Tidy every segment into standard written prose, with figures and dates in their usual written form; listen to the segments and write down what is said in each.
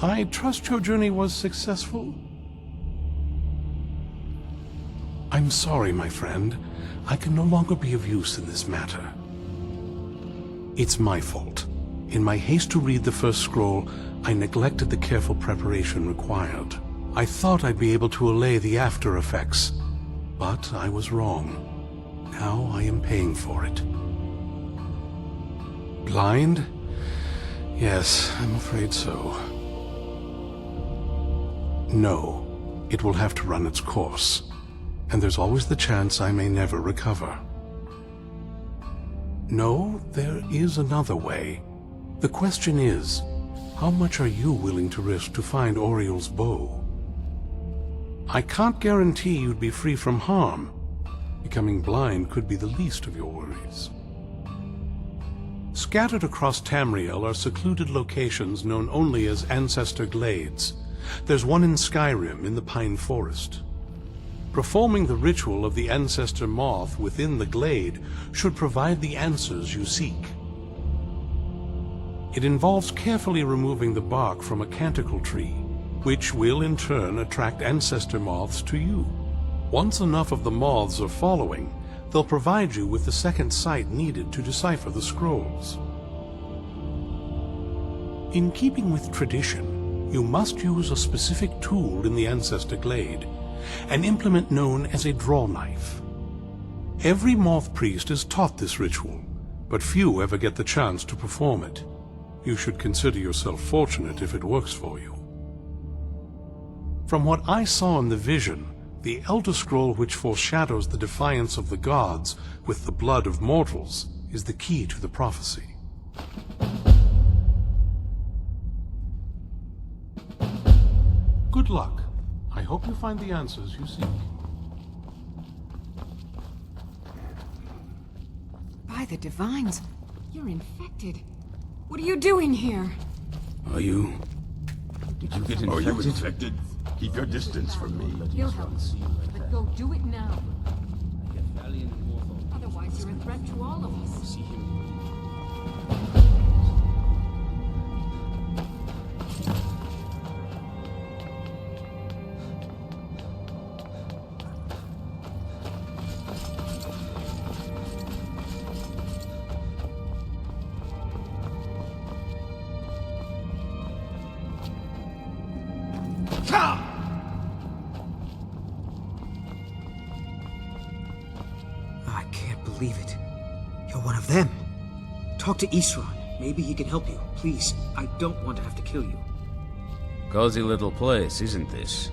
I trust your journey was successful? I'm sorry, my friend. I can no longer be of use in this matter. It's my fault. In my haste to read the first scroll, I neglected the careful preparation required. I thought I'd be able to allay the after effects, but I was wrong. Now I am paying for it. Blind? Yes, I'm afraid so. No, it will have to run its course, and there's always the chance I may never recover. No, there is another way. The question is, how much are you willing to risk to find Oriel's bow? I can't guarantee you'd be free from harm. Becoming blind could be the least of your worries. Scattered across Tamriel are secluded locations known only as Ancestor Glades. There's one in Skyrim in the Pine Forest. Performing the ritual of the Ancestor Moth within the glade should provide the answers you seek. It involves carefully removing the bark from a canticle tree, which will in turn attract ancestor moths to you. Once enough of the moths are following, they'll provide you with the second sight needed to decipher the scrolls. In keeping with tradition, you must use a specific tool in the Ancestor Glade, an implement known as a draw knife. Every moth priest is taught this ritual, but few ever get the chance to perform it. You should consider yourself fortunate if it works for you. From what I saw in the vision, the Elder Scroll which foreshadows the defiance of the gods with the blood of mortals is the key to the prophecy. Good luck. I hope you find the answers you seek. By the divines, you're infected. What are you doing here? Are you? Did you get infected? Are you infected? Keep your distance from me. He'll help you, but go do it now. Otherwise, you're a threat to all of us. I can't believe it. You're one of them. Talk to Isran. Maybe he can help you. Please, I don't want to have to kill you. Cozy little place, isn't this?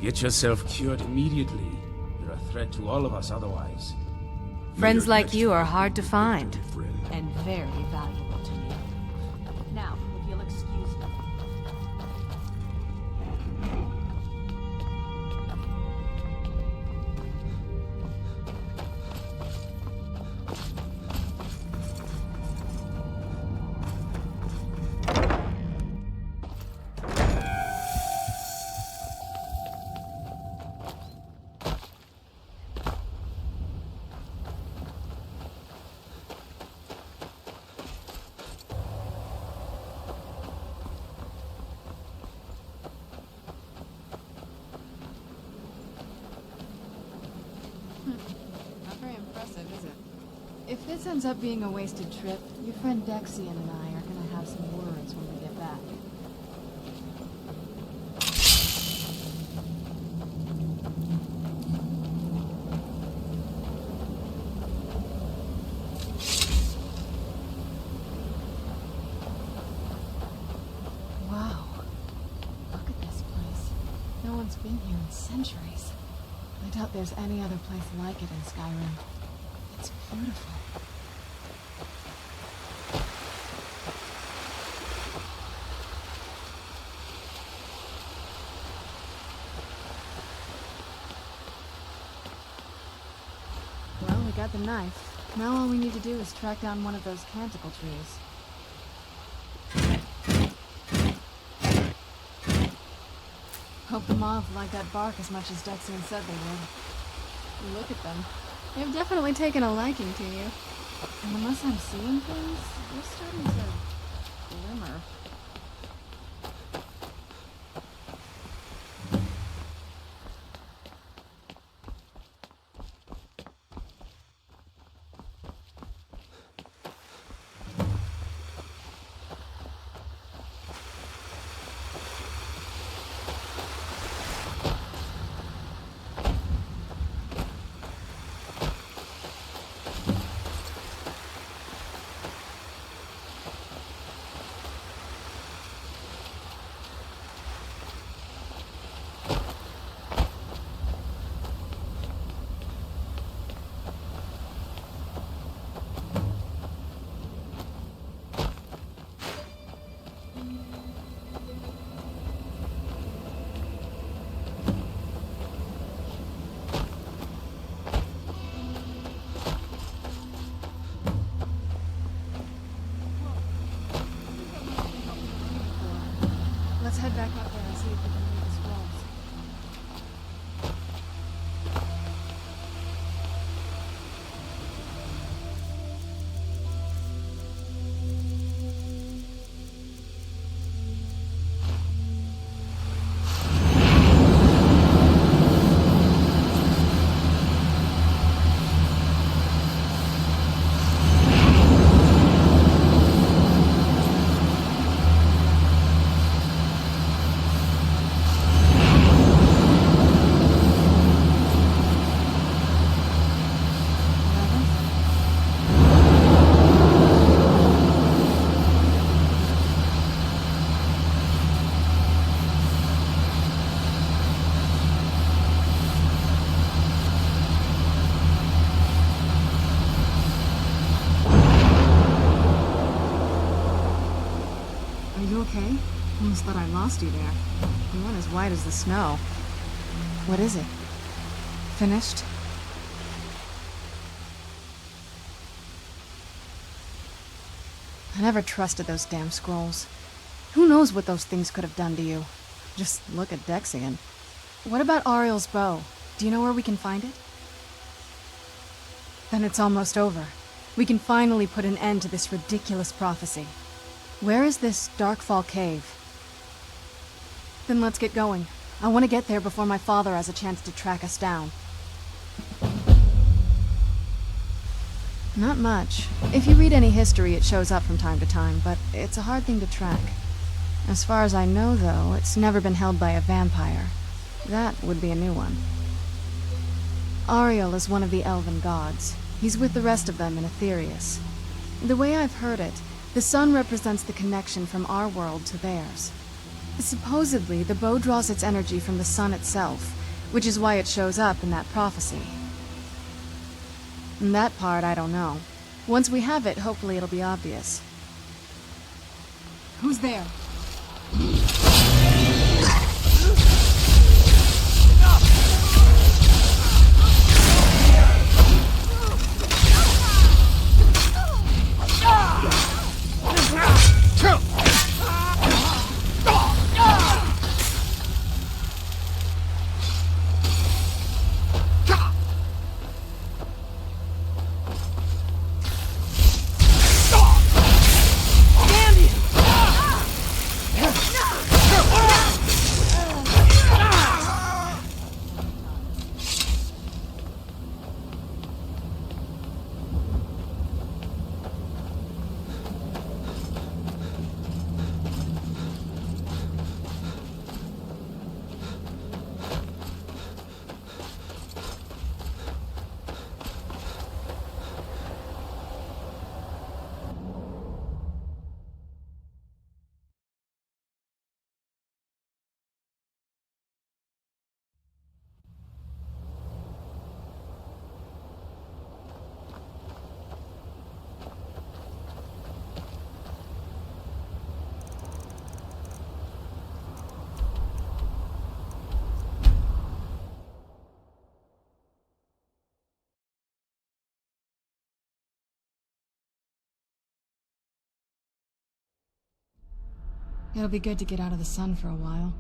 Get yourself cured immediately. You're a threat to all of us otherwise. Friends like you are hard to find. And very valuable to me. Now, if you'll excuse me. Not very impressive, is it? If this ends up being a wasted trip, your friend Dexian and I are gonna have some words when we get back. Wow. Look at this place. No one's been here in centuries. I doubt there's any other place like it in Skyrim. It's beautiful. Well, we got the knife. Now all we need to do is track down one of those canticle trees. Hope the moths like that bark as much as Dexian said they would. Look at them. They've definitely taken a liking to you. And unless I'm seeing things, they're starting to glimmer. You okay? Almost thought I lost you there. You went as white as the snow. What is it? Finished? I never trusted those damn scrolls. Who knows what those things could have done to you? Just look at Dexian. What about Ariel's bow? Do you know where we can find it? Then it's almost over. We can finally put an end to this ridiculous prophecy. Where is this Darkfall cave? Then let's get going. I want to get there before my father has a chance to track us down. Not much. If you read any history, it shows up from time to time, but it's a hard thing to track. As far as I know, though, it's never been held by a vampire. That would be a new one. Ariel is one of the elven gods. He's with the rest of them in Aetherius. The way I've heard it, the sun represents the connection from our world to theirs. Supposedly, the bow draws its energy from the sun itself, which is why it shows up in that prophecy. And that part, I don't know. Once we have it, hopefully it'll be obvious. Who's there? It'll be good to get out of the sun for a while.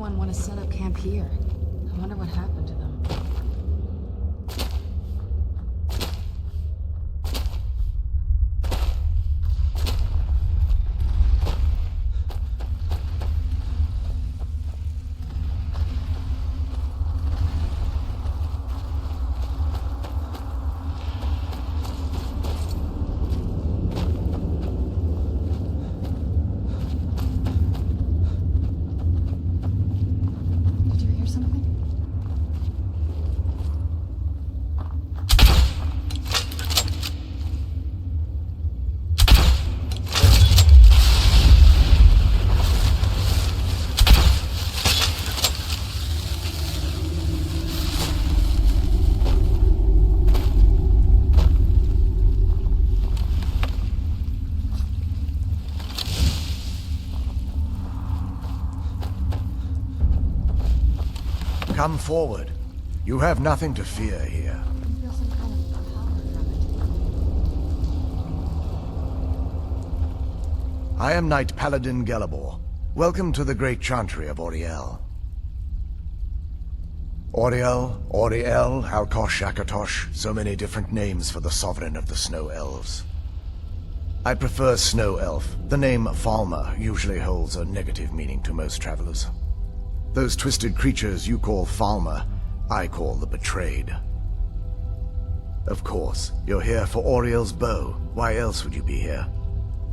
everyone want to set up camp here? I wonder what happened to them. Did you hear something? Come forward. You have nothing to fear here. I feel some kind of power from it. I am Knight Paladin Gelabor. Welcome to the Great Chantry of Auriel. Auriel, Auriel, Alkosh, Akatosh, so many different names for the sovereign of the Snow Elves. I prefer Snow Elf. The name Falmer usually holds a negative meaning to most travelers. Those twisted creatures you call Falmer, I call the Betrayed. Of course, you're here for Auriel's bow. Why else would you be here?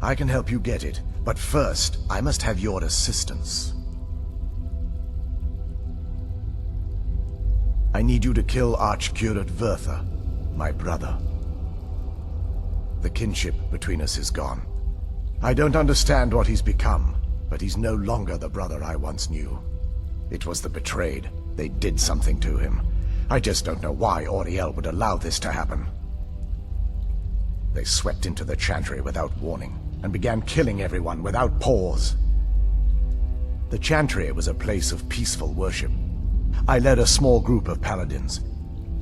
I can help you get it, but first, I must have your assistance. I need you to kill Archcurate Vertha, my brother. The kinship between us is gone. I don't understand what he's become, but he's no longer the brother I once knew. It was the Betrayed. They did something to him. I just don't know why Auriel would allow this to happen. They swept into the Chantry without warning, and began killing everyone without pause. The Chantry was a place of peaceful worship. I led a small group of paladins,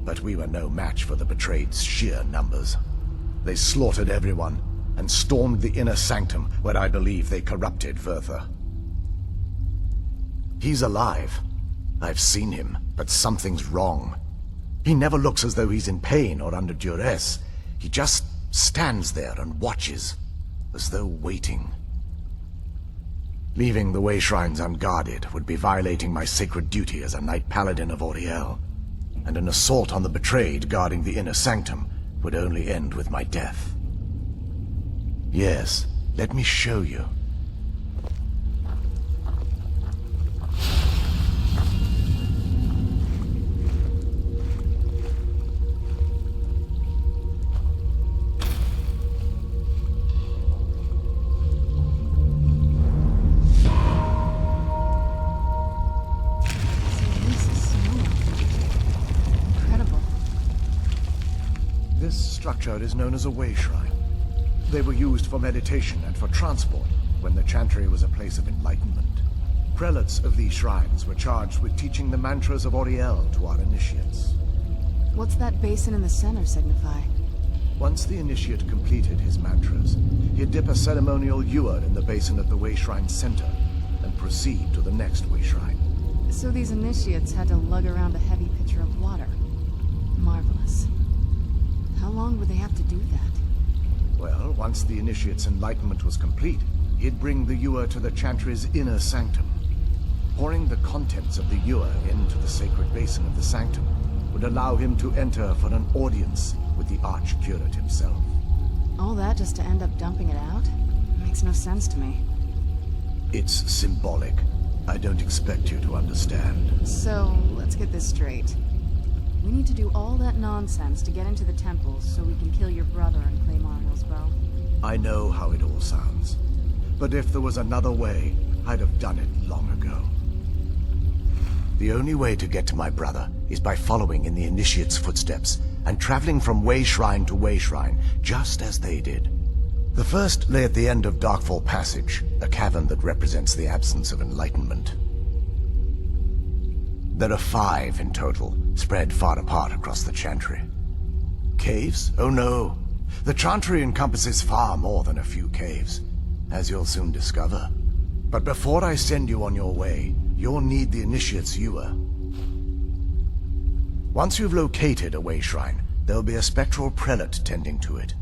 but we were no match for the Betrayed's sheer numbers. They slaughtered everyone, and stormed the inner sanctum where I believe they corrupted Vertha. He's alive. I've seen him, but something's wrong. He never looks as though he's in pain or under duress. He just stands there and watches, as though waiting. Leaving the way shrines unguarded would be violating my sacred duty as a Knight Paladin of Auriel, and an assault on the Betrayed guarding the inner sanctum would only end with my death. Yes, let me show you. This structure is known as a way shrine. They were used for meditation and for transport when the Chantry was a place of enlightenment. Prelates of these shrines were charged with teaching the mantras of Auriel to our initiates. What's that basin in the center signify? Once the initiate completed his mantras, he'd dip a ceremonial ewer in the basin at the way shrine's center and proceed to the next way shrine. So these initiates had to lug around a heavy pitcher of water. Marvelous. How long would they have to do that? Well, once the initiate's enlightenment was complete, he'd bring the ewer to the Chantry's inner sanctum. Pouring the contents of the ewer into the sacred basin of the sanctum would allow him to enter for an audience with the Archcurate himself. All that just to end up dumping it out? Makes no sense to me. It's symbolic. I don't expect you to understand. So, let's get this straight. We need to do all that nonsense to get into the temples so we can kill your brother and claim Ariel's bow. I know how it all sounds. But if there was another way, I'd have done it long ago. The only way to get to my brother is by following in the initiate's footsteps and traveling from way shrine to way shrine, just as they did. The first lay at the end of Darkfall Passage, a cavern that represents the absence of enlightenment. There are 5 in total, spread far apart across the Chantry. Caves? Oh no. The Chantry encompasses far more than a few caves, as you'll soon discover. But before I send you on your way, You'll need the Initiate's Ewer. Once you've located a way shrine, there'll be a spectral prelate tending to it.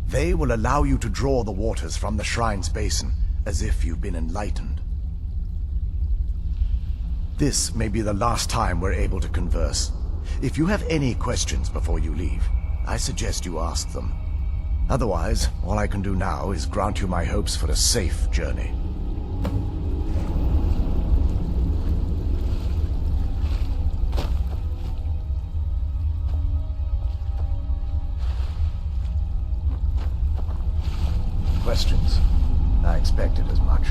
They will allow you to draw the waters from the shrine's basin, as if you've been enlightened. This may be the last time we're able to converse. If you have any questions before you leave, I suggest you ask them. Otherwise, all I can do now is grant you my hopes for a safe journey. Questions? I expected as much.